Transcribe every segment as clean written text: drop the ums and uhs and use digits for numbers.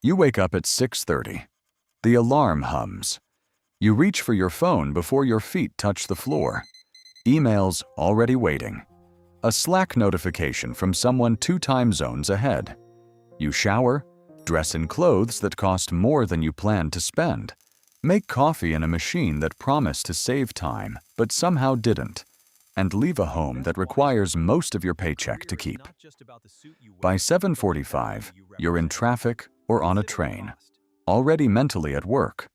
You wake up at 6:30. The alarm hums. You reach for your phone before your feet touch the floor. Emails already waiting. A Slack notification from someone 2 time zones ahead. You shower, dress in clothes that cost more than you planned to spend, make coffee in a machine that promised to save time but somehow didn't, and leave a home that requires most of your paycheck to keep. By 7:45, you're in traffic or on a train, already mentally at work,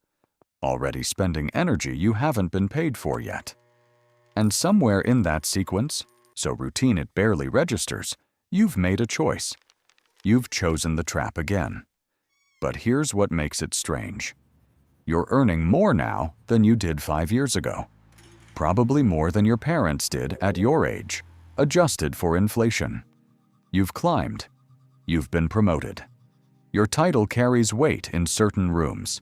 already spending energy you haven't been paid for yet. And somewhere in that sequence, so routine it barely registers, you've made a choice. You've chosen the trap again. But here's what makes it strange. You're earning more now than you did 5 years ago. Probably more than your parents did at your age, adjusted for inflation. You've climbed. You've been promoted. Your title carries weight in certain rooms.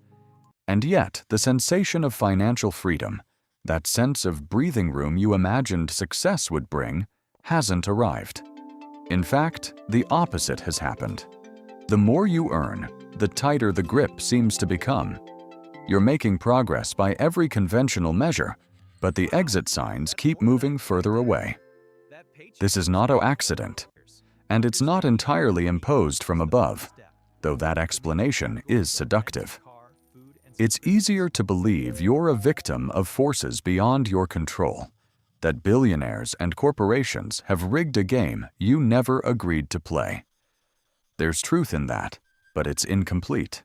And yet, the sensation of financial freedom, that sense of breathing room you imagined success would bring, hasn't arrived. In fact, the opposite has happened. The more you earn, the tighter the grip seems to become. You're making progress by every conventional measure, but the exit signs keep moving further away. This is not an accident, and it's not entirely imposed from above, though that explanation is seductive. It's easier to believe you're a victim of forces beyond your control, that billionaires and corporations have rigged a game you never agreed to play. There's truth in that, but it's incomplete.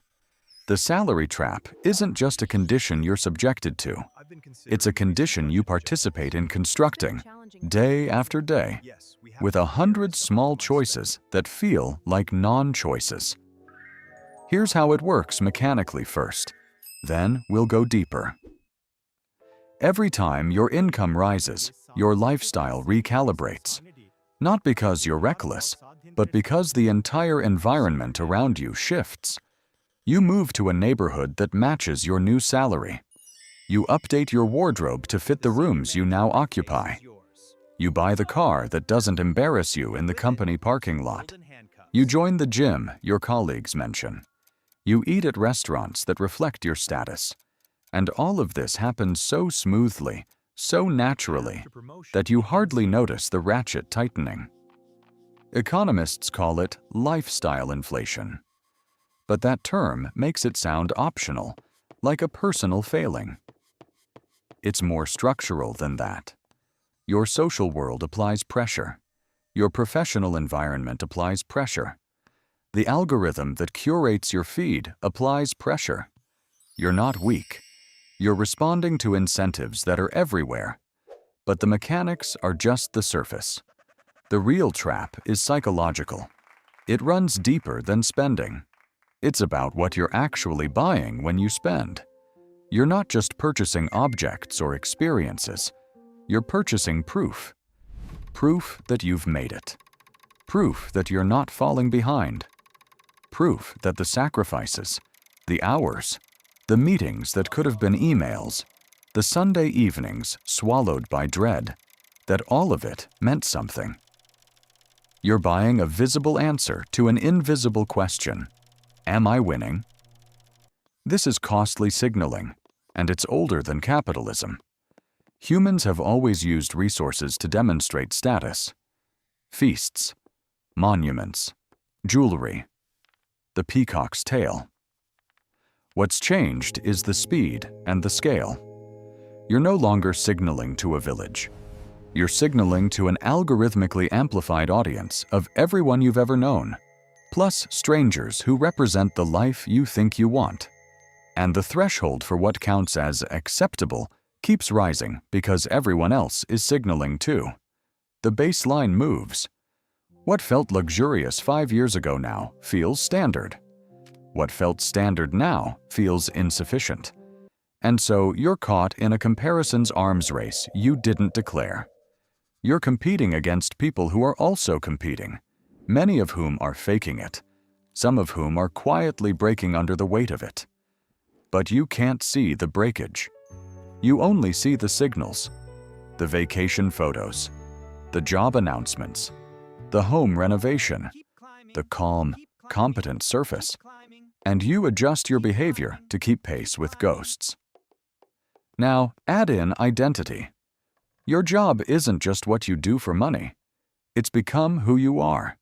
The salary trap isn't just a condition you're subjected to. It's a condition you participate in constructing, day after day, with 100 small choices that feel like non-choices. Here's how it works mechanically first. Then we'll go deeper. Every time your income rises, your lifestyle recalibrates. Not because you're reckless, but because the entire environment around you shifts. You move to a neighborhood that matches your new salary. You update your wardrobe to fit the rooms you now occupy. You buy the car that doesn't embarrass you in the company parking lot. You join the gym your colleagues mention. You eat at restaurants that reflect your status. And all of this happens so smoothly, so naturally, that you hardly notice the ratchet tightening. Economists call it lifestyle inflation. But that term makes it sound optional, like a personal failing. It's more structural than that. Your social world applies pressure. Your professional environment applies pressure. The algorithm that curates your feed applies pressure. You're not weak. You're responding to incentives that are everywhere. But the mechanics are just the surface. The real trap is psychological. It runs deeper than spending. It's about what you're actually buying when you spend. You're not just purchasing objects or experiences. You're purchasing proof. Proof that you've made it. Proof that you're not falling behind. Proof that the sacrifices, the hours, the meetings that could have been emails, the Sunday evenings swallowed by dread, that all of it meant something. You're buying a visible answer to an invisible question. Am I winning? This is costly signaling, and it's older than capitalism. Humans have always used resources to demonstrate status. Feasts, monuments, jewelry, the peacock's tail. What's changed is the speed and the scale. You're no longer signaling to a village. You're signaling to an algorithmically amplified audience of everyone you've ever known, plus strangers who represent the life you think you want. And the threshold for what counts as acceptable keeps rising because everyone else is signaling too. The baseline moves. What felt luxurious 5 years ago now feels standard. What felt standard now feels insufficient. And so you're caught in a comparison's arms race you didn't declare. You're competing against people who are also competing, many of whom are faking it, some of whom are quietly breaking under the weight of it. But you can't see the breakage. You only see the signals, the vacation photos, the job announcements, the home renovation, the calm, competent surface. and you adjust your behavior to keep pace with ghosts. Now, add in identity. Your job isn't just what you do for money. It's become who you are.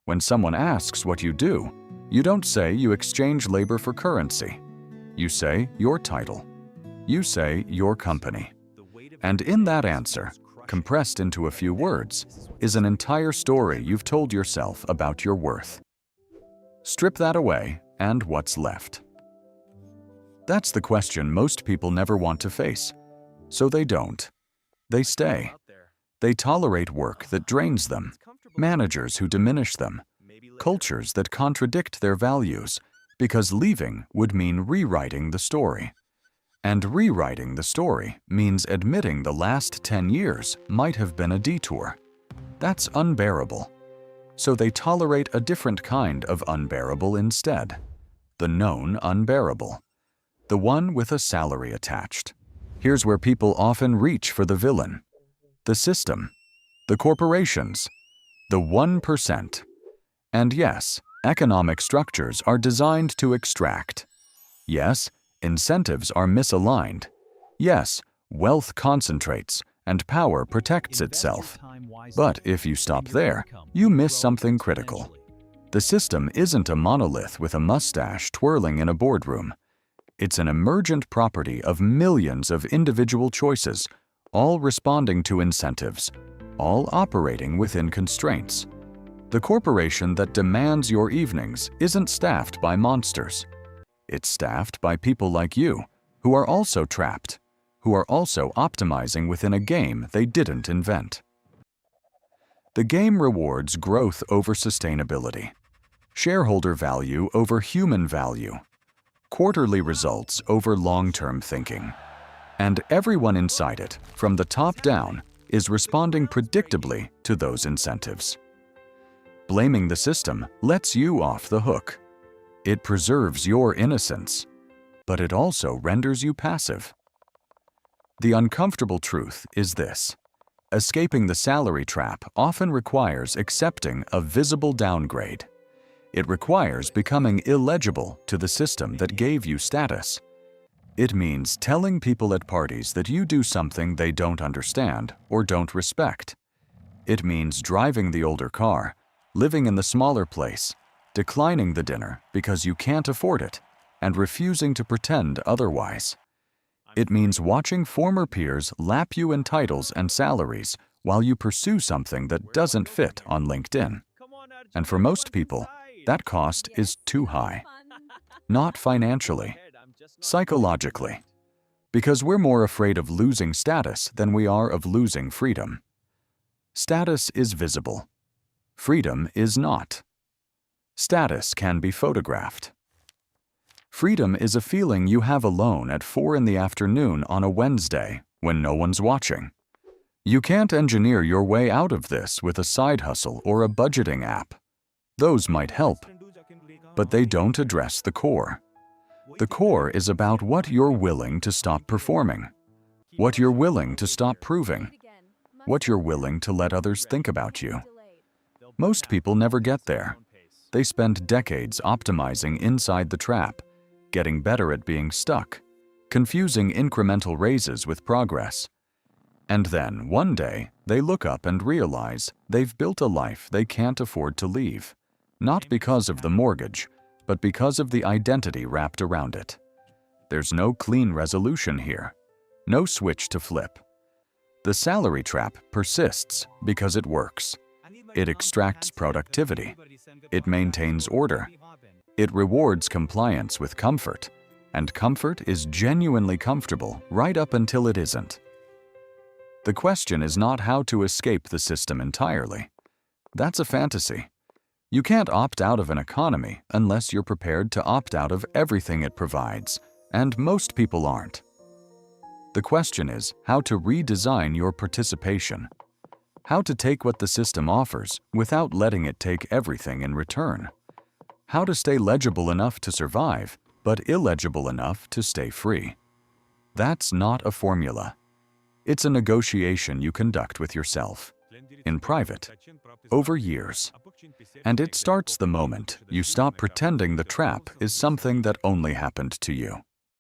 When someone asks what you do, you don't say you exchange labor for currency. You say your title. You say your company. And in that answer, compressed into a few words, is an entire story you've told yourself about your worth. Strip that away, and what's left? That's the question most people never want to face. So they don't. They stay. They tolerate work that drains them, managers who diminish them, cultures that contradict their values, because leaving would mean rewriting the story. And rewriting the story means admitting the last 10 years might have been a detour. That's unbearable. So they tolerate a different kind of unbearable instead. The known unbearable. The one with a salary attached. Here's where people often reach for the villain. The system. The corporations. The 1%. And yes, economic structures are designed to extract. Yes, incentives are misaligned. Yes, wealth concentrates and power protects itself. But if you stop there, you miss something critical. The system isn't a monolith with a mustache twirling in a boardroom. It's an emergent property of millions of individual choices, all responding to incentives, all operating within constraints. The corporation that demands your evenings isn't staffed by monsters. It's staffed by people like you, who are also trapped, who are also optimizing within a game they didn't invent. The game rewards growth over sustainability, shareholder value over human value, quarterly results over long-term thinking. And everyone inside it, from the top down, is responding predictably to those incentives. Blaming the system lets you off the hook. It preserves your innocence, but it also renders you passive. The uncomfortable truth is this: escaping the salary trap often requires accepting a visible downgrade. It requires becoming illegible to the system that gave you status. It means telling people at parties that you do something they don't understand or don't respect. It means driving the older car, living in the smaller place, declining the dinner because you can't afford it, and refusing to pretend otherwise. It means watching former peers lap you in titles and salaries while you pursue something that doesn't fit on LinkedIn. And for most people, that cost is too high. Not financially, psychologically. Because we're more afraid of losing status than we are of losing freedom. Status is visible. Freedom is not. Status can be photographed. Freedom is a feeling you have alone at 4 in the afternoon on a Wednesday when no one's watching. You can't engineer your way out of this with a side hustle or a budgeting app. Those might help, but they don't address the core. The core is about what you're willing to stop performing, what you're willing to stop proving, what you're willing to let others think about you. Most people never get there. They spend decades optimizing inside the trap, getting better at being stuck, confusing incremental raises with progress. And then, one day, they look up and realize they've built a life they can't afford to leave, not because of the mortgage, but because of the identity wrapped around it. There's no clean resolution here, no switch to flip. The salary trap persists because it works. It extracts productivity. It maintains order. It rewards compliance with comfort, and comfort is genuinely comfortable right up until it isn't. The question is not how to escape the system entirely. That's a fantasy. You can't opt out of an economy unless you're prepared to opt out of everything it provides, and most people aren't. The question is how to redesign your participation. How to take what the system offers without letting it take everything in return. How to stay legible enough to survive, but illegible enough to stay free. That's not a formula. It's a negotiation you conduct with yourself. in private, over years. And it starts the moment you stop pretending the trap is something that only happened to you.